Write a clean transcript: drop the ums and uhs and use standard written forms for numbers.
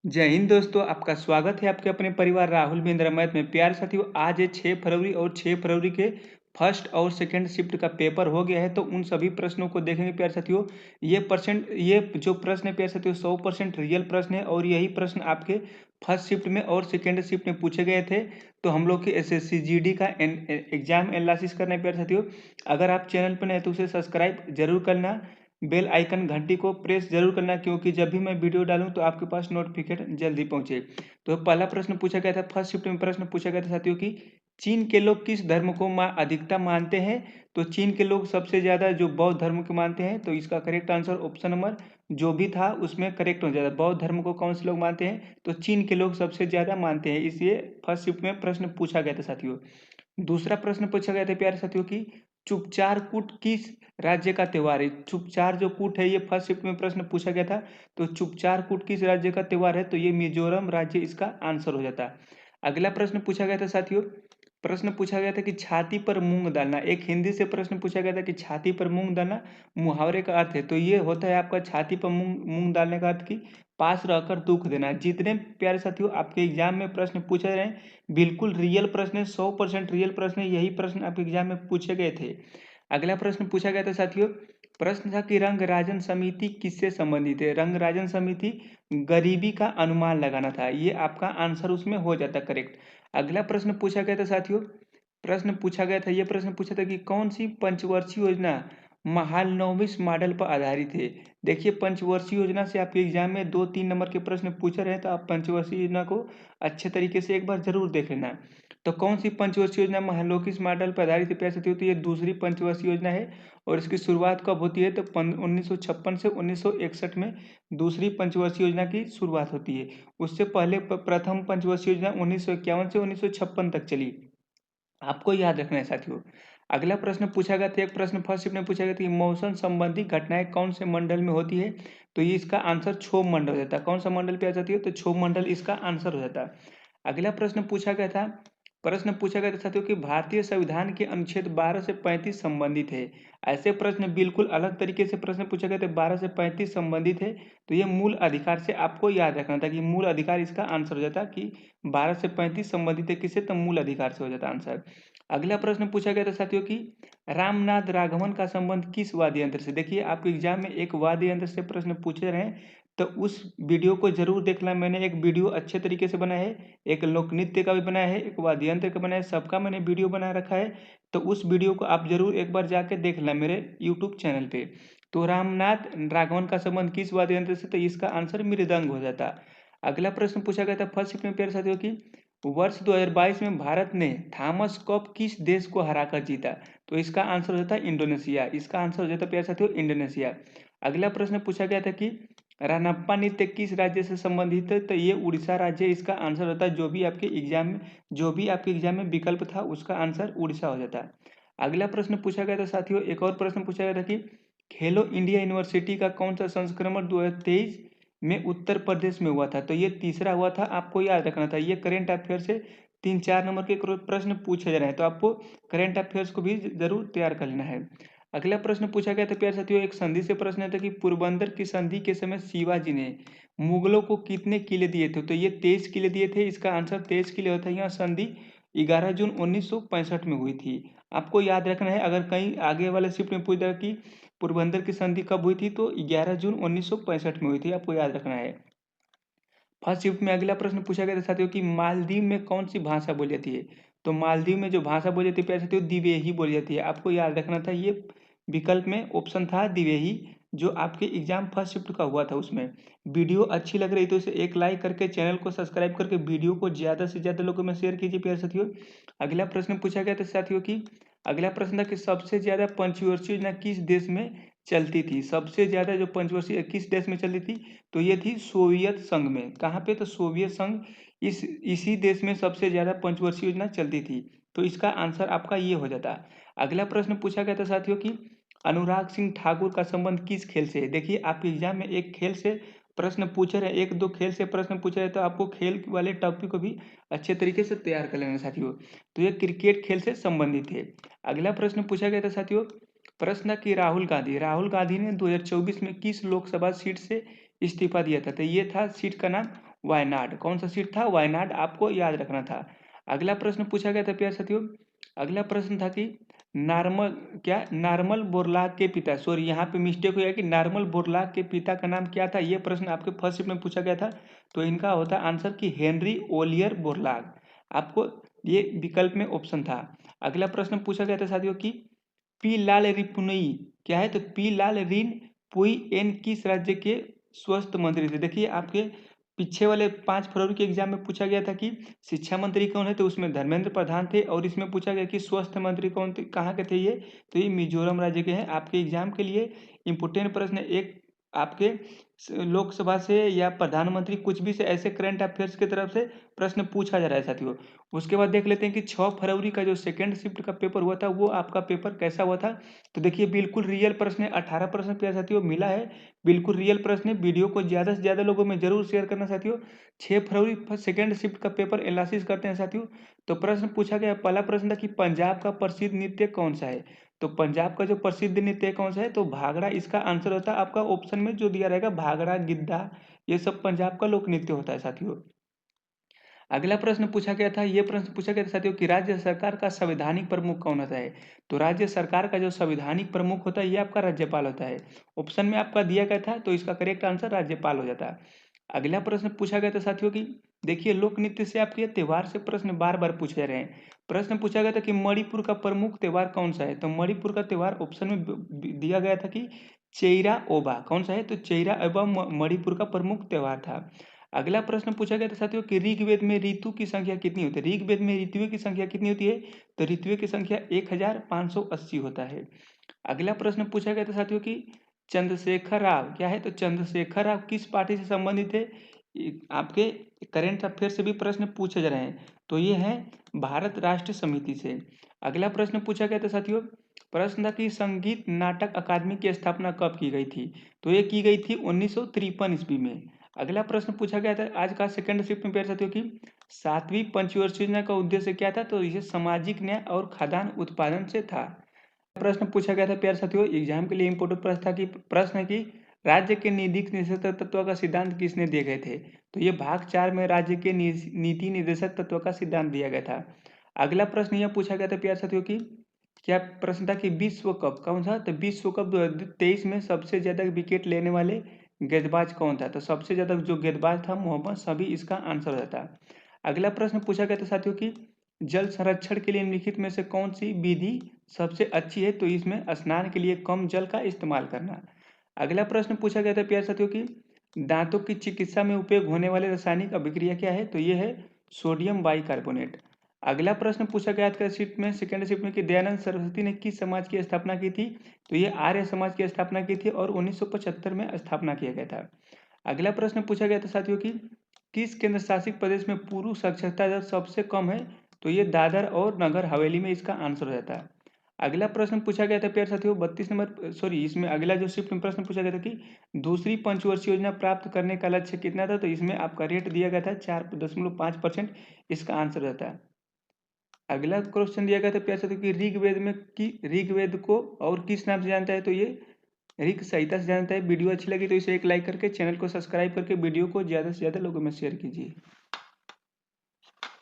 जय हिंद दोस्तों, आपका स्वागत है आपके अपने परिवार राहुल बिंद्रा मैथ में। प्यारे साथियों, आज है 6 फरवरी और 6 फरवरी के फर्स्ट और सेकंड शिफ्ट का पेपर हो गया है, तो उन सभी प्रश्नों को देखेंगे प्यारे साथियों। ये जो प्रश्न है प्यारे साथियों 100% रियल प्रश्न है और यही प्रश्न आपके फर्स्ट शिफ्ट में और सेकंड शिफ्ट में पूछे गए थे। तो हम लोग के एसएससी जीडी का एग्जाम एनालिसिस करना है प्यारे साथियों। अगर आप चैनल पर नए तो उसे सब्सक्राइब जरूर करना, बेल आइकन घंटी को प्रेस जरूर करना, क्योंकि जब भी मैं वीडियो डालूं तो आपके पास नोटिफिकेशन जल्दी पहुंचे। तो पहला प्रश्न पूछा गया था, फर्स्ट शिफ्ट में प्रश्न पूछा गया था साथियों कि चीन के लोग किस धर्म को अधिकता मानते हैं। तो चीन के लोग सबसे ज्यादा जो बौद्ध धर्म को मानते हैं, तो इसका करेक्ट आंसर ऑप्शन नंबर जो भी था उसमें करेक्ट हो जाता। बौद्ध धर्म को कौन से लोग मानते हैं, तो चीन के लोग सबसे ज्यादा मानते हैं, इसलिए फर्स्ट शिफ्ट में प्रश्न पूछा गया था साथियों। दूसरा प्रश्न पूछा गया था प्यारे साथियों की चुपचार कूट किस राज्य का त्योहार है। चुपचार जो कूट है ये फर्स्ट शिफ्ट में प्रश्न पूछा गया था। तो चुपचार कूट किस राज्य का त्योहार है, तो ये मिजोरम राज्य इसका आंसर हो जाता। अगला प्रश्न पूछा गया था साथियों, प्रश्न पूछा गया था कि छाती पर मूंग डालना। एक हिंदी से प्रश्न पूछा गया था कि छाती पर मूंग डालना मुहावरे का अर्थ है, तो ये होता है आपका छाती पर मूंग मूंग डालने का अर्थ की पास रहकर दुख देना। जितने प्यारे साथियों आपके एग्जाम में प्रश्न पूछे रहे हैं बिल्कुल रियल प्रश्न है, 100% रियल प्रश्न है, यही प्रश्न आपके एग्जाम में पूछे गए थे। अगला प्रश्न पूछा गया था साथियों, प्रश्न था कि रंग राजन समिति किससे संबंधित है। रंग राजन समिति गरीबी का अनुमान लगाना था, ये आपका आंसर उसमें हो जाता करेक्ट। अगला प्रश्न पूछा गया था साथियों, प्रश्न पूछा गया था, ये प्रश्न पूछा था कि कौन सी पंचवर्षीय योजना महालनोबिस मॉडल पर आधारित है। देखिए, पंचवर्षीय योजना से आपके एग्जाम में 2-3 नंबर के प्रश्न पूछे रहे, तो आप पंचवर्षीय योजना को अच्छे तरीके से एक बार जरूर देख लेना। तो कौन सी पंचवर्षीय योजना महालोकिस मॉडल पर आधारित प्यार होती है, तो ये दूसरी पंचवर्षीय योजना है। और इसकी शुरुआत कब होती है, तो 1956 से 1961 में दूसरी पंचवर्षीय योजना की शुरुआत होती है। उससे पहले प्रथम पंचवर्षीय योजना 1951 से 1956 तक चली, आपको याद रखना है साथियों। अगला प्रश्न पूछा गया था, एक प्रश्न फर्स्ट शिफ्ट में पूछा गया था कि मौसम संबंधी घटनाएं कौन से मंडल में होती है। तो ये इसका आंसर क्षोभ मंडल हो जाता है। कौन सा मंडल पे आ जाती है, तो क्षोभ मंडल इसका आंसर हो जाता है। अगला प्रश्न पूछा गया था साथियों कि भारतीय संविधान के अनुच्छेद 12 से 35 संबंधित है। ऐसे प्रश्न बिल्कुल अलग तरीके से प्रश्न पूछा गया था, 12 से 35 संबंधित है, तो ये मूल अधिकार से आपको याद रखना था कि मूल अधिकार इसका आंसर हो जाता कि 12 से 35 संबंधित है किससे, तो मूल अधिकार से हो जाता आंसर। अगला प्रश्न पूछा गया था साथियों कि रामनाथ राघवन का संबंध किस वाद्य यंत्र से। देखिए, आपके एग्जाम में एक वाद्य यंत्र से प्रश्न पूछे रहे, तो उस वीडियो को जरूर देखना। मैंने एक वीडियो अच्छे तरीके से बनाया है, एक लोक नृत्य का भी बनाया है, एक वाद्य यंत्र का बनाया है, सबका मैंने वीडियो बना रखा है। तो उस वीडियो को आप जरूर एक बार जाके देख लें मेरे यूट्यूब चैनल पे। तो रामनाथ राघवन का संबंध किस वाद्य यंत्र से, तो इसका आंसर मृदंग हो जाता। अगला प्रश्न पूछा गया था फर्स्ट शिफ्ट में प्यारे साथियों की वर्ष 2022 में भारत ने थॉमस कप किस देश को हराकर जीता। तो इसका आंसर हो जाता है इंडोनेशिया, इसका आंसर हो जाता है प्यारे साथियों इंडोनेशिया। अगला प्रश्न पूछा गया था कि रानप्पा नृत्य किस राज्य से संबंधित है, तो ये उड़ीसा राज्य इसका आंसर होता है। जो भी आपके एग्जाम में विकल्प था उसका आंसर उड़ीसा हो जाता है। अगला प्रश्न पूछा गया था साथियों, एक और प्रश्न पूछा गया था कि खेलो इंडिया यूनिवर्सिटी का कौन सा संस्करण 2023 में उत्तर प्रदेश में हुआ था। तो ये तीसरा हुआ था, आपको याद रखना था। ये करेंट अफेयर से 3-4 नंबर के प्रश्न पूछे जा रहे हैं, तो आपको करेंट अफेयर्स को भी जरूर तैयार कर लेना है। अगला प्रश्न पूछा गया था प्यारे साथियों, एक संधि से प्रश्न था कि पोरबंदर की संधि के समय शिवाजी ने मुगलों को कितने किले दिए थे। तो ये 23 किले दिए थे, इसका आंसर 23 किले होता है। यहाँ संधि 11 जून 1965 में हुई थी, आपको याद रखना है। अगर कहीं आगे वाले शिफ्ट में पूछ दिया कि पोरबंदर की संधि कब हुई थी, तो 11 जून 1965 में हुई थी, आपको याद रखना है। फर्स्ट शिफ्ट में अगला प्रश्न पूछा गया था साथियों कि मालदीव में कौन सी भाषा बोली जाती है। तो मालदीव में जो भाषा बोली जाती है प्यारे साथियों दिवेही बोली जाती है, आपको याद रखना था। ये विकल्प में ऑप्शन था दिवेही, जो आपके एग्जाम फर्स्ट शिफ्ट का हुआ था उसमें। वीडियो अच्छी लग रही तो इसे एक लाइक करके चैनल को सब्सक्राइब करके वीडियो को ज्यादा से ज्यादा लोगों में शेयर कीजिए प्यारे साथियों। अगला प्रश्न पूछा गया था साथियों की अगला प्रश्न था कि सबसे ज्यादा पंचवर्षीय योजना किस देश में चलती थी। सबसे ज्यादा जो पंचवर्षीय किस देश में चलती थी, तो ये थी सोवियत संघ में। कहाँ पे, तो सोवियत संघ, इसी देश में सबसे ज्यादा पंचवर्षीय योजना चलती थी। तो इसका आंसर आपका ये हो जाता। अगला प्रश्न पूछा गया था साथियों कि अनुराग सिंह ठाकुर का संबंध किस खेल से है। देखिए, आपके एग्जाम में एक खेल से प्रश्न पूछे रहे, 1-2 खेल से प्रश्न पूछे रहे, तो आपको खेल वाले टॉपिक को भी अच्छे तरीके से तैयार कर लेना साथियों। तो ये क्रिकेट खेल से संबंधित है। अगला प्रश्न पूछा गया था साथियों, प्रश्न कि राहुल गांधी ने 2024 में किस लोकसभा सीट से इस्तीफा दिया था। तो ये था सीट का नाम वायनाड। कौन सा सीट था? वायनाड, आपको याद रखना था। अगला प्रश्न पूछा गया था प्यारे साथियों, अगला प्रश्न था कि नार्मल बोरलाग के पिता, सॉरी यहाँ पे मिस्टेक हो गया कि नार्मल बोरलाग के पिता का नाम क्या था, ये प्रश्न आपके फर्स्ट शिफ्ट में पूछा गया था। तो इनका होता आंसर कि हेनरी ओलियर बोरलाग, आपको ये विकल्प में ऑप्शन था। अगला प्रश्न पूछा गया था साथियों कि पी लाल रिपुनई क्या है, तो पी लाल रिन पुई एन किस राज्य के स्वास्थ्य मंत्री थे। देखिए आपके पीछे वाले 5 फरवरी के एग्जाम में पूछा गया था कि शिक्षा मंत्री कौन है, तो उसमें धर्मेंद्र प्रधान थे, और इसमें पूछा गया कि स्वास्थ्य मंत्री कौन थे, कहाँ के थे ये, तो ये मिजोरम राज्य के हैं। आपके एग्जाम के लिए इंपोर्टेंट प्रश्न एक आपके लोकसभा से या प्रधानमंत्री कुछ भी से ऐसे करंट अफेयर्स की तरफ से प्रश्न पूछा जा रहा है साथियों। उसके बाद देख लेते हैं कि 6 फरवरी का जो सेकेंड शिफ्ट का पेपर हुआ था वो आपका पेपर कैसा हुआ था। तो देखिए बिल्कुल रियल प्रश्न है, 18 प्रश्न प्यारे साथियों मिला है, बिल्कुल रियल प्रश्न है। वीडियो को ज़्यादा से ज़्यादा लोगों में जरूर शेयर करना साथियों। 6 फरवरी सेकेंड शिफ्ट का पेपर एनालिसिस करते हैं साथियों। तो प्रश्न पूछा गया, पहला प्रश्न था कि पंजाब का प्रसिद्ध नृत्य कौन सा है। तो पंजाब का जो प्रसिद्ध नृत्य कौन सा है, तो भांगड़ा इसका आंसर होता है। आपका ऑप्शन में जो दिया रहेगा भांगड़ा, गिद्धा, ये सब पंजाब का लोक नृत्य होता है साथियों। अगला प्रश्न पूछा गया था, ये प्रश्न पूछा गया था साथियों कि राज्य सरकार का संवैधानिक प्रमुख कौन होता है। तो राज्य सरकार का जो संवैधानिक प्रमुख होता है ये आपका राज्यपाल होता है। ऑप्शन में आपका दिया गया था, तो इसका करेक्ट आंसर राज्यपाल हो जाता है। अगला प्रश्न पूछा गया था साथियों की, देखिए लोक नृत्य से आपके त्योहार से प्रश्न बार बार पूछे रहे हैं। प्रश्न पूछा गया था कि मणिपुर का प्रमुख त्योहार कौन सा है। तो मणिपुर का त्योहार ऑप्शन में दिया गया था कि चेइरा ओबा। कौन सा है, तो चेइरा ओबा मणिपुर का प्रमुख त्योहार था। अगला प्रश्न पूछा गया था साथियों कि ऋग्वेद में ऋतु की संख्या कितनी होती है। ऋग्वेद में ऋतुओं की संख्या कितनी होती है, तो ऋतुओं की संख्या 1580 होता है। अगला प्रश्न पूछा गया था साथियों कि चंद्रशेखर राव क्या है, तो चंद्रशेखर राव किस पार्टी से संबंधित है। आपके करेंट अफेयर से भी प्रश्न पूछे जा रहे हैं, तो ये है भारत राष्ट्र समिति से। अगला प्रश्न पूछा गया था साथियों, प्रश्न था कि संगीत नाटक अकादमी की स्थापना कब की गई थी। तो ये की गई थी 1953 ईस्वी में। अगला प्रश्न पूछा गया था आज का सेकंड शिफ्ट में प्यारे साथियों की 7वीं पंचवर्षीय योजना का उद्देश्य क्या था। तो यह सामाजिक न्याय और खाद्यान्न उत्पादन से था। प्रश्न पूछा गया था प्यारे साथियों, एग्जाम के लिए इंपोर्टेंट प्रश्न था कि प्रश्न है कि राज्य के नीति निर्देशक तत्व का सिद्धांत किसने दिए गए थे। तो ये भाग 4 में राज्य के नीति निर्देशक तत्व का सिद्धांत दिया गया था। अगला प्रश्न यह पूछा गया था प्यारे साथियों की, क्या प्रश्न था कि विश्व कप कौन सा, तो विश्व कप 2023 में सबसे ज्यादा विकेट लेने वाले गेंदबाज कौन था। तो सबसे ज्यादा जो गेंदबाज था मोहम्मद शमी, इसका आंसर होता। अगला प्रश्न पूछा गया था साथियों की जल संरक्षण के लिए निम्नलिखित में से कौन सी विधि सबसे अच्छी है। तो इसमें स्नान के लिए कम जल का इस्तेमाल करना। अगला प्रश्न पूछा गया था प्यारे साथियों की दांतों की चिकित्सा में उपयोग होने वाले रासायनिक अभिक्रिया क्या है। तो ये है सोडियम बाइकार्बोनेट। अगला प्रश्न पूछा गया था शिफ्ट में सेकेंड शिफ्ट में कि दयानंद सरस्वती ने किस समाज की स्थापना की थी। तो ये आर्य समाज की स्थापना की थी और 1975 में स्थापना किया गया था। अगला प्रश्न पूछा गया था साथियों की किस केंद्र शासित प्रदेश में पुरुष साक्षरता दर सबसे कम है। तो ये दादर और नगर हवेली में इसका आंसर हो जाता है। अगला प्रश्न पूछा गया था प्यारे साथियों 32 नंबर, सॉरी इसमें अगला जो शिफ्ट में प्रश्न पूछा गया था कि दूसरी पंचवर्षीय योजना प्राप्त करने का लक्ष्य कितना था। तो इसमें आपका रेट दिया गया था 4.5%, इसका आंसर रहता है। अगला क्वेश्चन दिया गया था प्यारे साथियों कि ऋग्वेद को और किस नाम से जानता है। तो ये ऋग संहिता से जानता है। वीडियो अच्छी लगी तो इसे एक लाइक करके चैनल को सब्सक्राइब करके वीडियो को ज़्यादा से ज़्यादा लोगों में शेयर कीजिए।